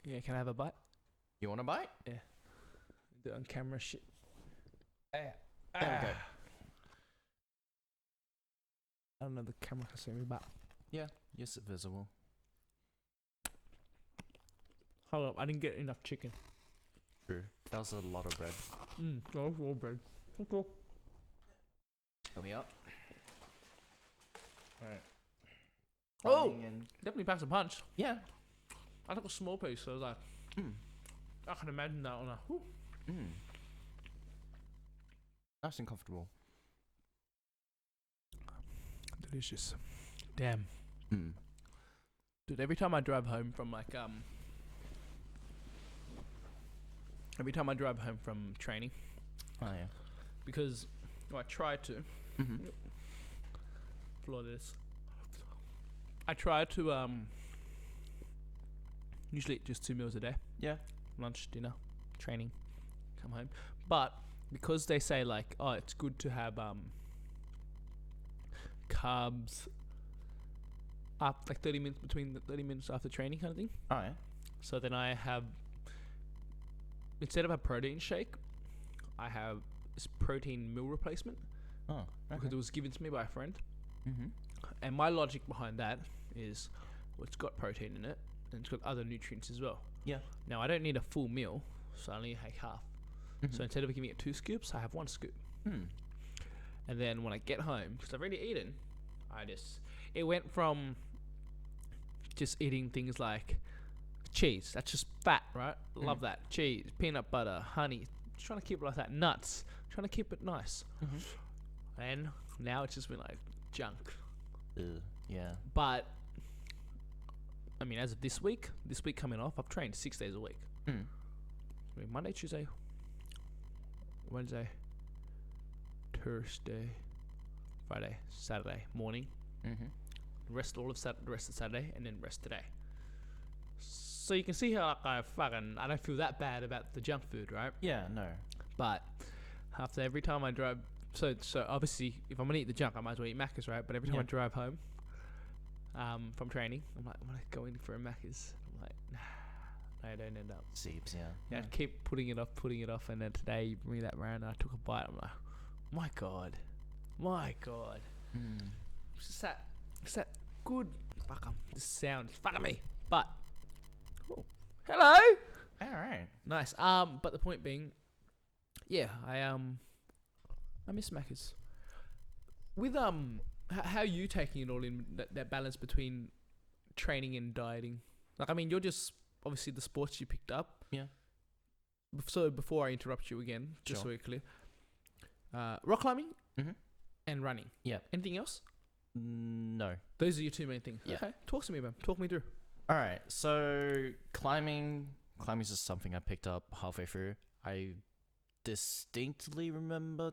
Yeah, can I have a bite? You want a bite? Yeah. Do it on camera shit. There we go. I don't know if the camera can see me, but Yeah, yes, it's visible. hold up, I didn't get enough chicken. True. That was a lot of bread. That was all bread. Okay. Fill me up. Alright. Oh! Definitely packs a punch. Yeah. I took a small piece, so I was like, I can imagine that on a. Whew. Nice and comfortable. Delicious. Damn. Mm. Dude, every time I drive home from training, Oh yeah. because I try to. Floor this. I try to usually eat just 2 meals a day. Yeah. Lunch, dinner, training, come home. But because they say like, oh, it's good to have carbs up like 30 minutes between the 30 minutes after training kind of thing. Oh yeah. So then I have, instead of a protein shake, I have this protein meal replacement. Oh. Okay. Because it was given to me by a friend. Mm-hmm. And my logic behind that is, well, it's got protein in it and it's got other nutrients as well. Yeah. Now I don't need a full meal, so I only take half. So instead of giving it 2 scoops, I have 1 scoop. And then when I get home, because I've already eaten, it went from just eating things like cheese. That's just fat, right? Love that. Cheese, peanut butter, honey. Just trying to keep it like that. Nuts. Trying to keep it nice. And now it's just been like junk. Yeah. But I mean, as of this week coming off, I've trained 6 days a week. I mean, Monday, Tuesday, Wednesday, Thursday, Friday, Saturday morning. Rest all of the rest of Saturday, and then rest today. So you can see how I don't feel that bad about the junk food, right? Yeah. No. But after every time I drive, so obviously if I'm gonna eat the junk, I might as well eat Macca's, right? But every time I drive home from training, I'm like, I'm gonna go in for a Macca's. I'm like, nah, I don't end up. Seeps. Yeah. Yeah, I keep putting it off, and then today you bring me that round, and I took a bite. I'm like, my god. It's that good. This sound is fucking me. But hello. All right. Nice. But the point being, yeah, I miss Macca's. With how are you taking it all in, that balance between training and dieting? Like, I mean, you're just obviously the sports you picked up. Yeah. So before I interrupt you again, just so we're clear, rock climbing and running. Yeah. Anything else? No. Those are your 2 main things. Yeah. Okay. Talk to me, man. Talk me through. All right. So climbing is just something I picked up halfway through. I distinctly remember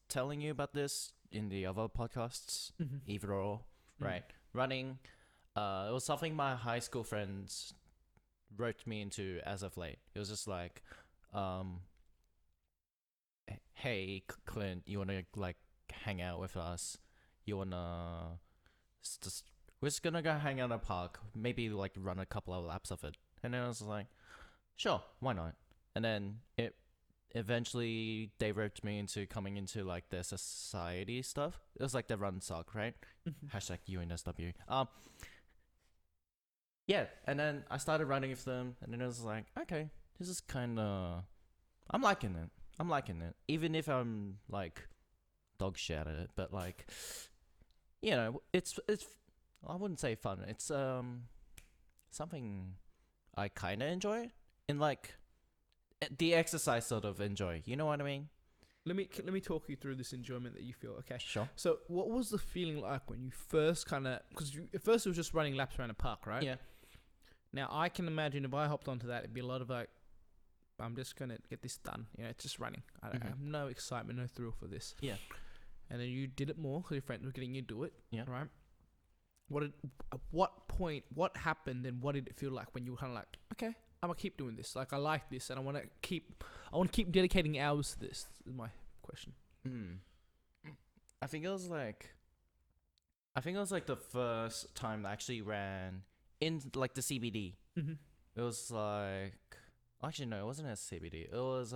telling you about this in the other podcasts, either or. Right. Running, it was something my high school friends roped me into as of late. It was just like, hey, Clint, you want to like hang out with us? You want to we're just going to go hang out in a park, maybe like run a couple of laps of it. And then I was like, sure, why not? And then eventually they roped me into coming into like the society stuff. It was like the run sock, right? Hashtag UNSW. Yeah, and then I started running with them, and then I was like, okay, this is kind of, I'm liking it. Even if I'm like dog shit at it, but like, you know, it's I wouldn't say fun. It's something I kind of enjoy, and like the exercise sort of enjoy. You know what I mean? Let me talk you through this enjoyment that you feel. Okay. Sure. So what was the feeling like when you first because at first it was just running laps around a park, right? Yeah. Now I can imagine if I hopped onto that, it'd be a lot of like, I'm just gonna get this done. You know, it's just running. I have no excitement, no thrill for this. Yeah. And then you did it more because your friends were getting you to do it. Yeah. Right. At what point? What happened? And what did it feel like when you were kind of like, okay, I'm gonna keep doing this. Like, I like this, and I want to keep dedicating hours to this. Is my question. I think it was like the first time I actually ran in like the CBD. It It was like, actually no, it wasn't at CBD. It was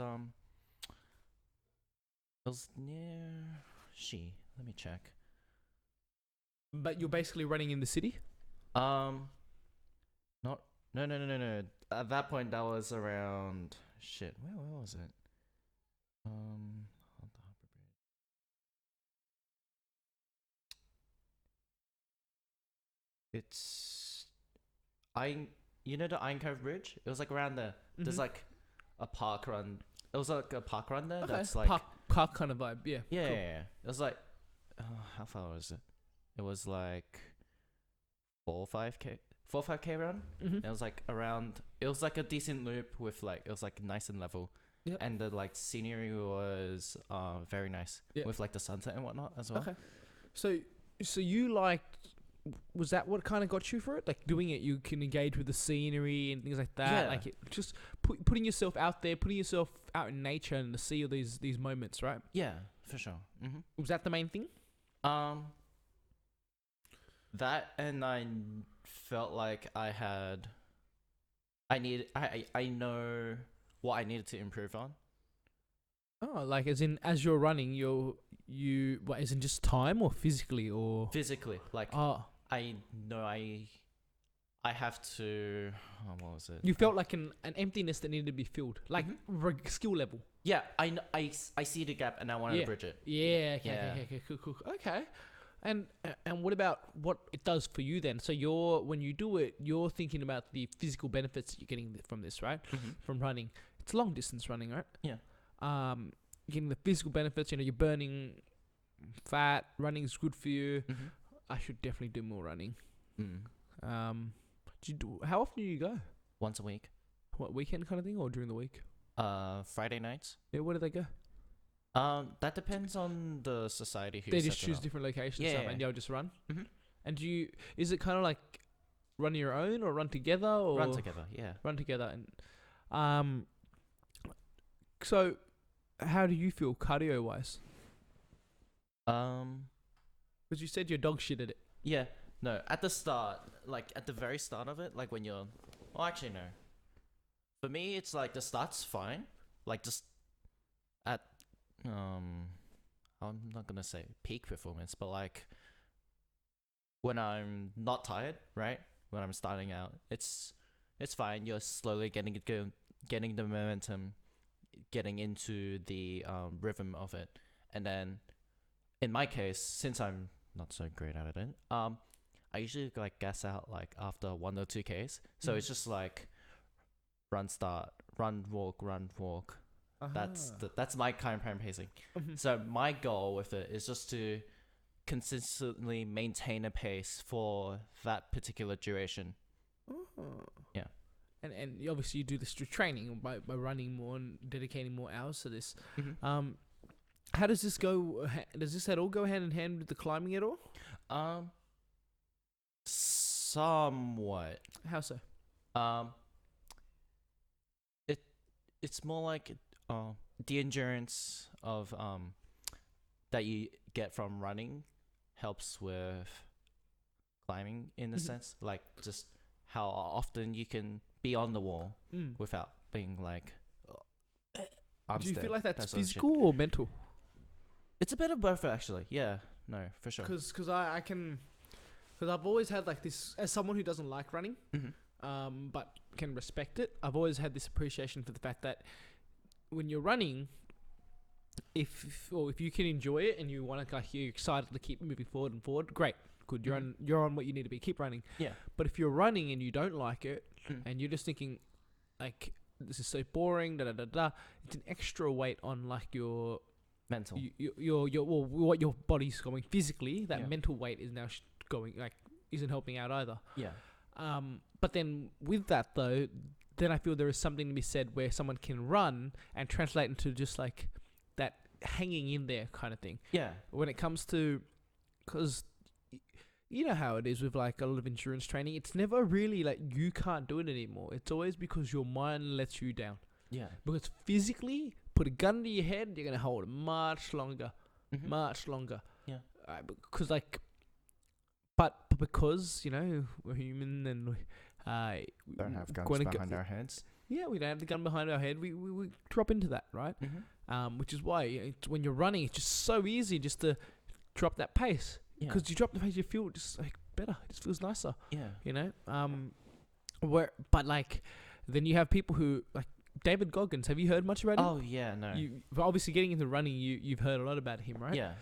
near She. Let me check. But you're basically running in the city? Not no. At that point, that was around shit. Where was it? It's you know the Iron Cove Bridge? It was like around there. There's like a park run. It was like a park run there. Okay. That's like Park kind of vibe. Yeah. yeah, Cool. yeah. It was like how far was it? It was like 4 or 5k run. It was like around. It was like a decent loop with like it was like nice and level. Yep. And the like scenery was very nice with like the sunset and whatnot as well. Okay. So you liked, was that what kind of got you for it? Like doing it, you can engage with the scenery and things like that. Yeah. Like it, just putting yourself out there, putting yourself out in nature and to see all these moments, right? Yeah, for sure. Was that the main thing? That and I felt like I know what I needed to improve on. Oh, like as you're running, what, as in just time or physically or Physically, like I know I have to. What was it? You felt like an emptiness that needed to be filled, like skill level. Yeah, I see the gap and I want to bridge it. Yeah. Okay. Cool. Okay. And what about what it does for you then? So when you do it, you're thinking about the physical benefits you're getting from this, right? From running. It's long distance running, right? Yeah. Getting the physical benefits. You're burning fat. Running is good for you. I should definitely do more running. How often do you go? Once a week. What, weekend kind of thing or during the week? Friday nights. Yeah. Where do they go? That depends on the society who They sets just it choose up. different locations, Yeah. and they'll just run. And is it kind of like run your own or run together or Run together? Yeah. Run together and so how do you feel cardio wise? Because you said you're dog shit at it. Yeah. No, at the start, like at the very start of it, like when you're, well, actually no. For me, it's like the start's fine. Like just at I'm not gonna say peak performance, but like when I'm not tired, right? When I'm starting out, it's fine. You're slowly getting the momentum, getting into the rhythm of it, and then in my case, since I'm not so great at it, I usually like gas out like after 1 or 2Ks. So it's just like run, start, run, walk, run, walk. That's my current pacing. So my goal with it is just to consistently maintain a pace for that particular duration. Yeah. And obviously you do this through training by running more and dedicating more hours to this. How does this go? Does this at all go hand in hand with the climbing at all? Somewhat. How so? It's more like the endurance of that you get from running helps with climbing in a sense, like just how often you can be on the wall without being like do you feel like that's physical or mental? It's a bit of both actually. Yeah, no, for sure. Because I've always had like this, as someone who doesn't like running, but can respect it. I've always had this appreciation for the fact that when you're running, if you can enjoy it and you want to, like, you're excited to keep moving forward, great, good. You're on what you need to be. Keep running. Yeah. But if you're running and you don't like it, and you're just thinking, like, this is so boring, it's an extra weight on like your mental, what your body's going physically. That mental weight is now going, like, isn't helping out either. Yeah. But then with that though, then I feel there is something to be said where someone can run and translate into just like that hanging in there kind of thing. Yeah. When it comes to, because you know how it is with like a lot of endurance training, it's never really like you can't do it anymore. It's always because your mind lets you down. Yeah. Because physically, put a gun to your head, you're going to hold it much longer. Much longer. Yeah. Because like, but because, you know, we're human and we Don't have guns gonna behind our heads. Yeah, we don't have the gun behind our head. We drop into that, right? Which is why when you're running, it's just so easy just to drop that pace. Because you drop the pace, you feel just like better. It just feels nicer. Yeah. You know. But like, then you have people who like David Goggins. Have you heard much about him? Oh yeah, no. You obviously getting into running. You've heard a lot about him, right? Yeah.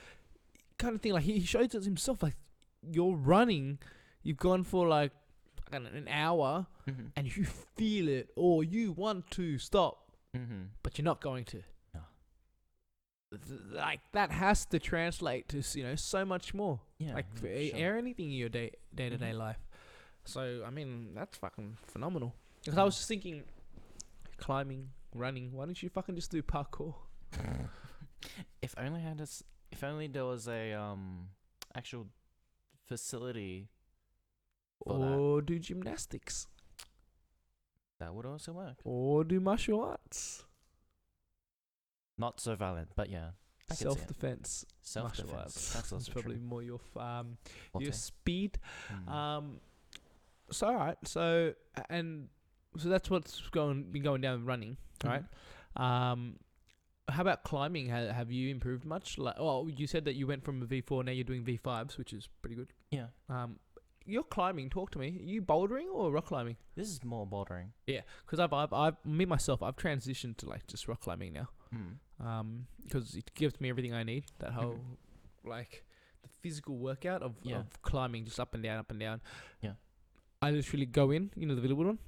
Kind of thing. Like he shows it himself. Like you're running, you've gone for like an hour, and you feel it, or you want to stop, but you're not going to. No. Like that has to translate to so much more. Yeah. Like for anything in your day to day life. So I mean that's fucking phenomenal. Because I was just thinking, climbing, running. Why don't you fucking just do parkour? If only there was a actual facility. Or do gymnastics. That would also work. Or do martial arts. Not so violent, but yeah. Self-defense. Self-defense. Martial arts. That's also probably true. more your speed. So alright. So that's what's been going down running, right? How about climbing? Have you improved much? Like, you said that you went from a V4, now you're doing V5s, which is pretty good. Yeah. You're climbing. Talk to me. Are you bouldering or rock climbing? This is more bouldering. Yeah, because I've transitioned to like just rock climbing now. Because it gives me everything I need. That whole like the physical workout of climbing, just up and down, up and down. Yeah. I literally go in, the little one.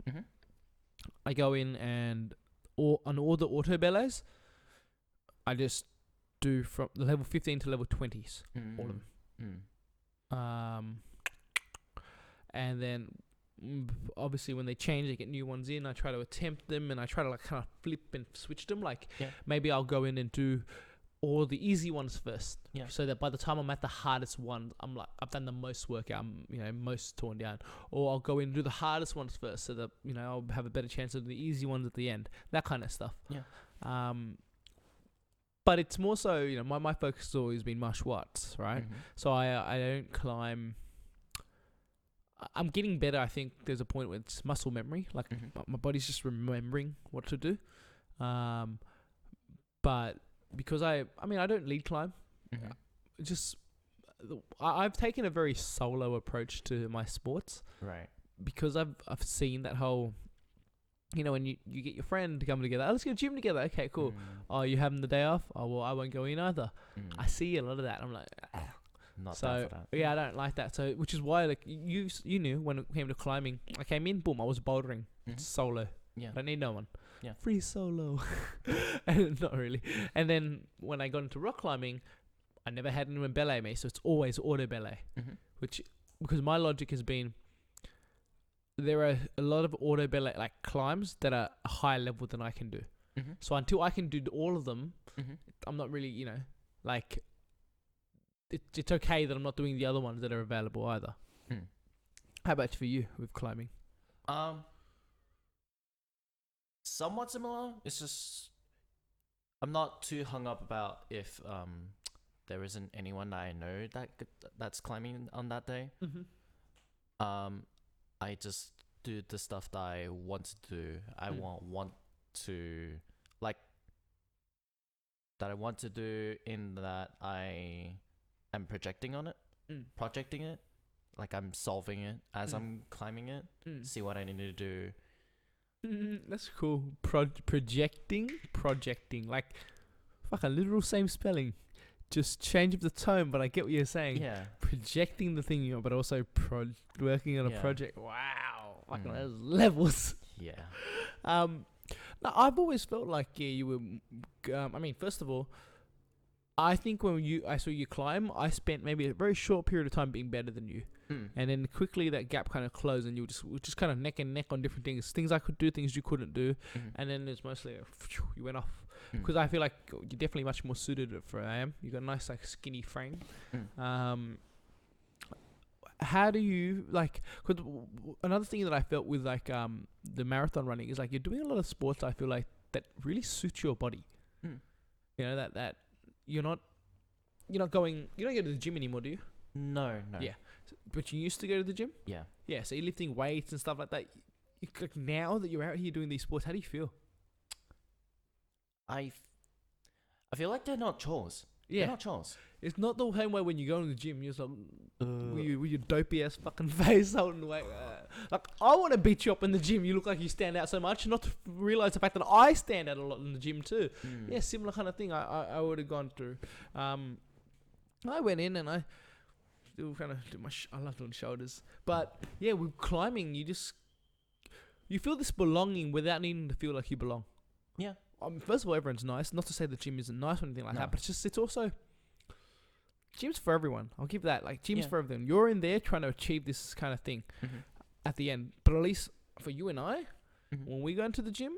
I go in and on all the auto bellows, I just do from the level 15 to level 20s, all of them. And then obviously when they change, they get new ones in. I try to attempt them, and I try to like kind of flip and switch them. Like maybe I'll go in and do all the easy ones first, so that by the time I'm at the hardest one, I'm like I've done the most workout, I'm most torn down. Or I'll go in and do the hardest ones first, so that I'll have a better chance of the easy ones at the end. That kind of stuff. But it's more so, my focus has always been martial arts, right? So I don't climb. I'm getting better. I think there's a point where it's muscle memory. Like my body's just remembering what to do. But because I don't lead climb. I've taken a very solo approach to my sports. Right. Because I've seen that whole, when you get your friend to come together. Oh, let's go to the gym together. Okay, cool. Oh, you having the day off? Oh, well, I won't go in either. I see a lot of that. I'm like, not down for that. Yeah, I don't like that. So, which is why, like, you knew when it came to climbing, I came in, boom, I was bouldering solo. Yeah, I don't need no one. Yeah, free solo. And not really. And then when I got into rock climbing, I never had anyone belay me, so it's always auto belay. Because my logic has been, there are a lot of auto belay like climbs that are a higher level than I can do. So until I can do all of them, I'm not really, like. It's okay that I'm not doing the other ones that are available either. How about for you with climbing? Somewhat similar. It's just I'm not too hung up about if there isn't anyone that I know that's climbing on that day. I just do the stuff that I want to do. I want to like that I want to do in that I am projecting on it, projecting it, like I'm solving it as I'm climbing it. See what I need to do. That's cool. Projecting, like fuck a literal same spelling, just change of the tone. But I get what you're saying. Yeah, projecting the thing, but also working on a project. Wow, fucking those levels. Yeah. Now I've always felt like you were. First of all, I think when I saw you climb, I spent maybe a very short period of time being better than you. And then quickly that gap kind of closed, and you were just kind of neck and neck on different things I could do, things you couldn't do. And then it's mostly you went off. Because I feel like you're definitely much more suited for I am. You got a nice like skinny frame. How do you like? Cause another thing that I felt with like the marathon running is like you're doing a lot of sports. I feel like that really suits your body. That you don't go to the gym anymore, do you? No. Yeah, But you used to go to the gym? Yeah. Yeah, so you're lifting weights and stuff like that. Like now that you're out here doing these sports, how do you feel? I feel like they're not chores. Yeah. They're not chores. It's not the same way when you go to the gym. You're just like, with your dopey ass fucking face holding weight. Like, I want to beat you up in the gym. You look like you stand out so much. Not to realize the fact that I stand out a lot in the gym too. Yeah, similar kind of thing I would have gone through. I went in and I still kind of do I love doing shoulders. But yeah, with climbing, you feel this belonging without needing to feel like you belong. Yeah. First of all, everyone's nice. Not to say the gym isn't nice or anything like that, but it's also gym's for everyone. I'll give that. Like, gym's for everyone. You're in there trying to achieve this kind of thing at the end. But at least for you and I, when we go into the gym,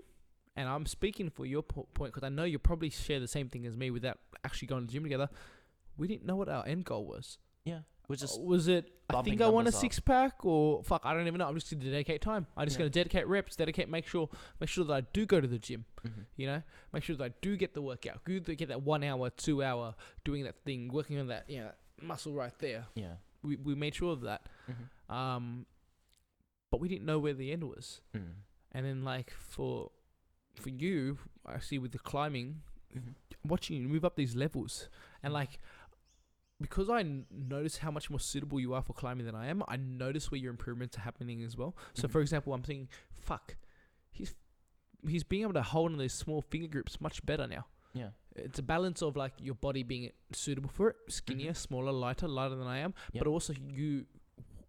and I'm speaking for your point because I know you probably share the same thing as me without actually going to the gym together. We didn't know what our end goal was. Yeah. Was it, I think I want a six pack, or fuck, I don't even know. I'm just going to dedicate time. I'm just going to dedicate reps, make sure that I do go to the gym, you know, make sure that I do get the workout, get that 1 hour, 2 hour doing that thing, working on that, muscle right there. Yeah. We made sure of that. But we didn't know where the end was. And then like for you, I see with the climbing, watching you move up these levels and like, because I notice how much more suitable you are for climbing than I am, I notice where your improvements are happening as well. So, for example, I'm thinking, fuck, he's being able to hold on these small finger grips much better now. Yeah. It's a balance of, like, your body being suitable for it, skinnier, smaller, lighter than I am, but also you,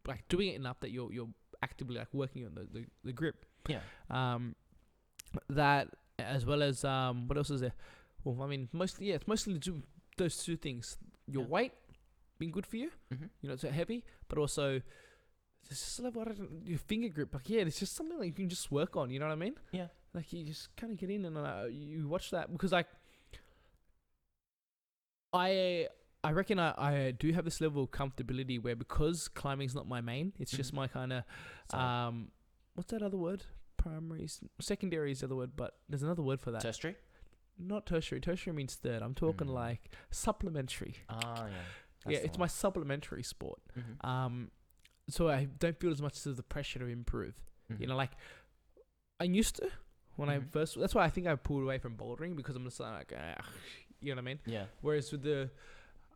like, doing it enough that you're actively, like, working on the grip. Yeah. That, as well as, what else is there? Well, I mean, it's mostly to do those two things. Your weight being good for you, you know, it's so heavy, but also there's just a level, your finger grip, like, it's just something that you can just work on, you know what I mean? Yeah. Like, you just kind of get in and you watch that, because, like, I reckon I do have this level of comfortability where, because climbing's not my main, it's just my kind of, what's that other word? Secondary is the other word, but there's another word for that. Tertiary? Not tertiary. Tertiary means third. I'm talking like supplementary. Ah, yeah. It's my supplementary sport. So I don't feel as much of the pressure to improve. You know, like, I used to when I first. That's why I think I pulled away from bouldering, because I'm just like, you know what I mean? Yeah. Whereas with the,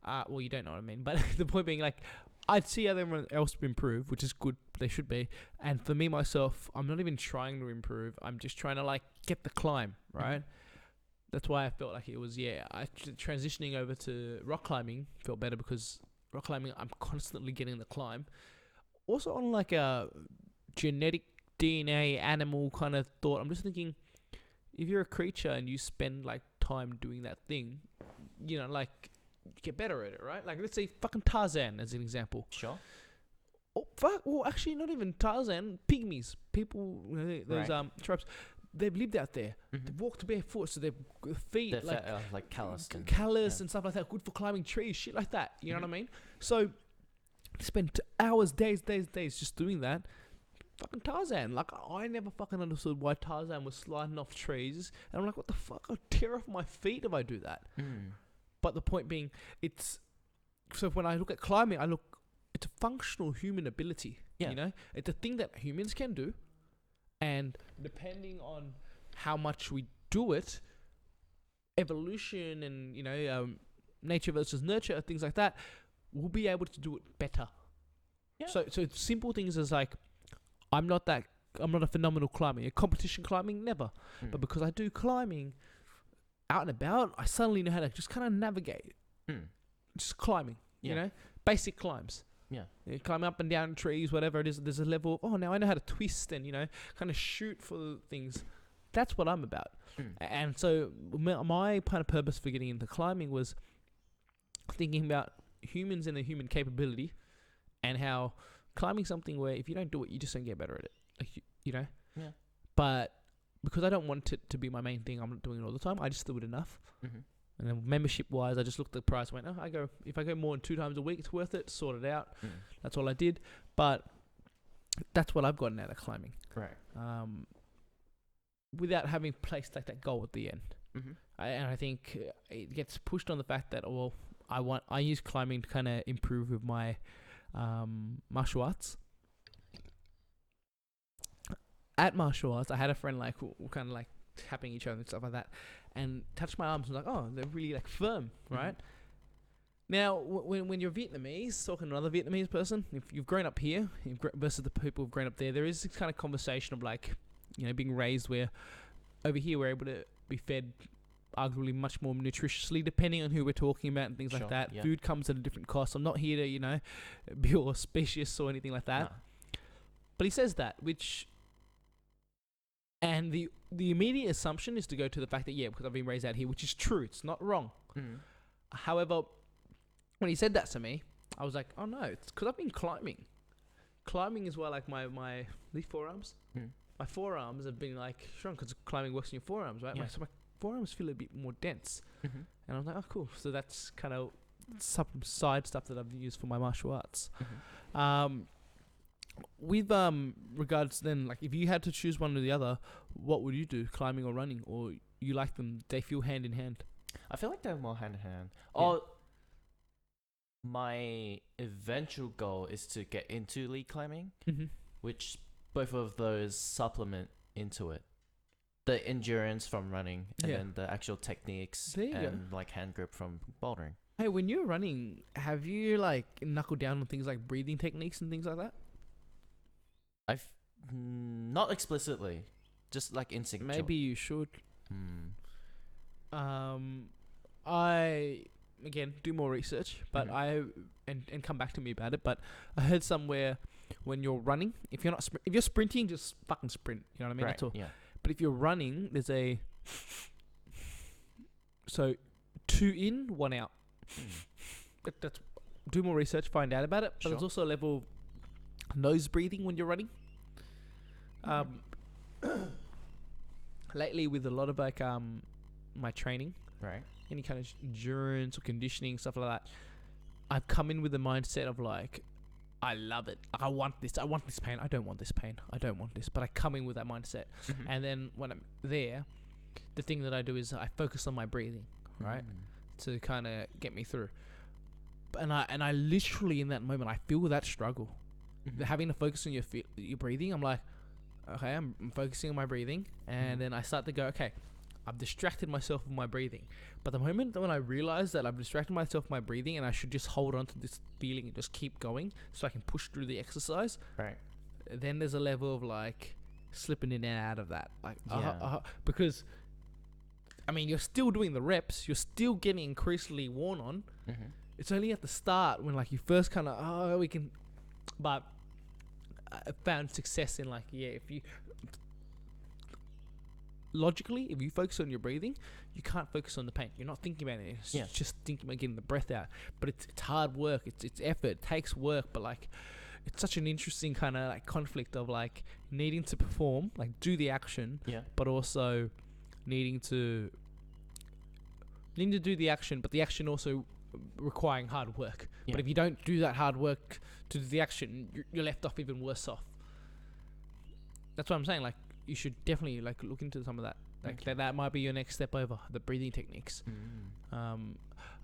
well, you don't know what I mean, but the point being, like, I'd see everyone else improve, which is good. They should be. And for me, myself, I'm not even trying to improve. I'm just trying to, like, get the climb, right? That's why I felt like it was, transitioning over to rock climbing felt better, because rock climbing, I'm constantly getting the climb. Also on like a genetic DNA animal kind of thought, I'm just thinking, if you're a creature and you spend like time doing that thing, you know, like, you get better at it, right? Like, let's say fucking Tarzan as an example. Sure. Oh, fuck. Well, actually, not even Tarzan. Pygmies. People, those tribes. They've lived out there. They've walked barefoot, so their feet like calloused and stuff like that. Good for climbing trees, shit like that. You know what I mean? So spend hours, days just doing that. Fucking Tarzan. Like, I never fucking understood why Tarzan was sliding off trees, and I'm like, what the fuck? I'll tear off my feet if I do that. But the point being, so when I look at climbing, it's a functional human ability. You know, it's a thing that humans can do. And depending on how much we do it, evolution and, you know, nature versus nurture, things like that, we'll be able to do it better. Yeah. So simple things as like, I'm not a phenomenal climber. A competition climbing, never. But because I do climbing out and about, I suddenly know how to just kind of navigate. Just climbing, you know, basic climbs. Yeah. You climb up and down trees, whatever it is. There's a level of, now I know how to twist and, you know, kind of shoot for things. That's what I'm about. And so my kind of purpose for getting into climbing was thinking about humans and their human capability, and how climbing something where if you don't do it, you just don't get better at it. Like, you know? Yeah. But because I don't want it to be my main thing, I'm not doing it all the time. I just do it enough. And then membership-wise, I just looked at the price and went, if I go more than 2 times a week, it's worth it. Sort it out. That's all I did. But that's what I've gotten out of climbing. Right. Without having placed like that goal at the end. And I think it gets pushed on the fact that, I use climbing to kind of improve with my martial arts. At martial arts, I had a friend like who kind of like tapping each other and stuff like that, and touched my arms and was like, oh, they're really like firm, right? Now, when you're Vietnamese, talking to another Vietnamese person, if you've grown up here versus the people who've grown up there is this kind of conversation of like, being raised where over here we're able to be fed arguably much more nutritiously depending on who we're talking about and things like that. Yeah. Food comes at a different cost. I'm not here to, be auspicious or anything like that. No. But he says that, and the immediate assumption is to go to the fact that, because I've been raised out here, which is true. It's not wrong. However, when he said that to me, I was like, oh no, it's because I've been climbing. Climbing is where like these forearms, my forearms have been like strong because climbing works in your forearms, right? Yeah. So my forearms feel a bit more dense. And I was like, oh cool. So that's kind of some side stuff that I've used for my martial arts. With regards then, like if you had to choose one or the other, what would you do, climbing or running? Or you like them, they feel hand in hand? I feel like they're more hand in hand. Yeah. My eventual goal is to get into lead climbing, which both of those supplement into it. The endurance from running and then the actual techniques and like hand grip from bouldering. Hey, when you're running, have you like knuckled down on things like breathing techniques and things like that? I've not explicitly, just like instinctual. Maybe you should. I again do more research, but and come back to me about it. But I heard somewhere when you're running, if you're sprinting, just fucking sprint. You know what I mean? Right. That's all. Yeah. But if you're running, there's so 2 in, 1 out. That's do more research, find out about it. But there's also a level of nose breathing when you're running. Lately, with a lot of like my training, right, any kind of endurance or conditioning stuff like that, I've come in with the mindset of like, I love it. I want this pain. I don't want this pain. I don't want this. But I come in with that mindset. And then when I'm there, the thing that I do is I focus on my breathing, right? To kind of get me through. And I literally in that moment, I feel that struggle. Having to focus on your breathing, I'm like, okay, I'm focusing on my breathing. And then I start to go, okay, I've distracted myself with my breathing. But the moment when I realize that I've distracted myself with my breathing and I should just hold on to this feeling and just keep going so I can push through the exercise, right? Then there's a level of like slipping in and out of that. Like, because, I mean, you're still doing the reps. You're still getting increasingly worn on. It's only at the start when like you first kind of, we can, but I found success in like, if you, logically, if you focus on your breathing, you can't focus on the pain. You're not thinking about it. It's just thinking about getting the breath out. But it's hard work. It's effort. It takes work. But like, it's such an interesting kind of like conflict of like needing to perform, like do the action, but also needing to do the action, but the action also requiring hard work. But if you don't do that hard work to do the action, you're left off even worse off. That's what I'm saying. Like, you should definitely like look into some of that. Like that might be your next step over the breathing techniques. I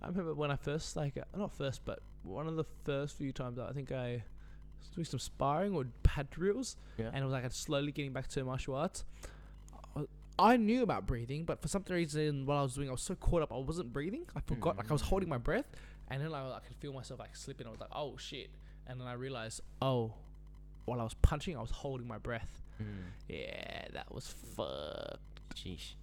remember when I first not first, but one of the first few times I think I was doing some sparring or pad drills, and it was like slowly getting back to martial arts. I knew about breathing, but for some reason, while I was doing, I was so caught up, I wasn't breathing. I forgot, like I was holding my breath, and then I could feel myself like slipping. I was like, oh shit, and then I realized, while I was punching, I was holding my breath. Yeah, that was fucked. Sheesh.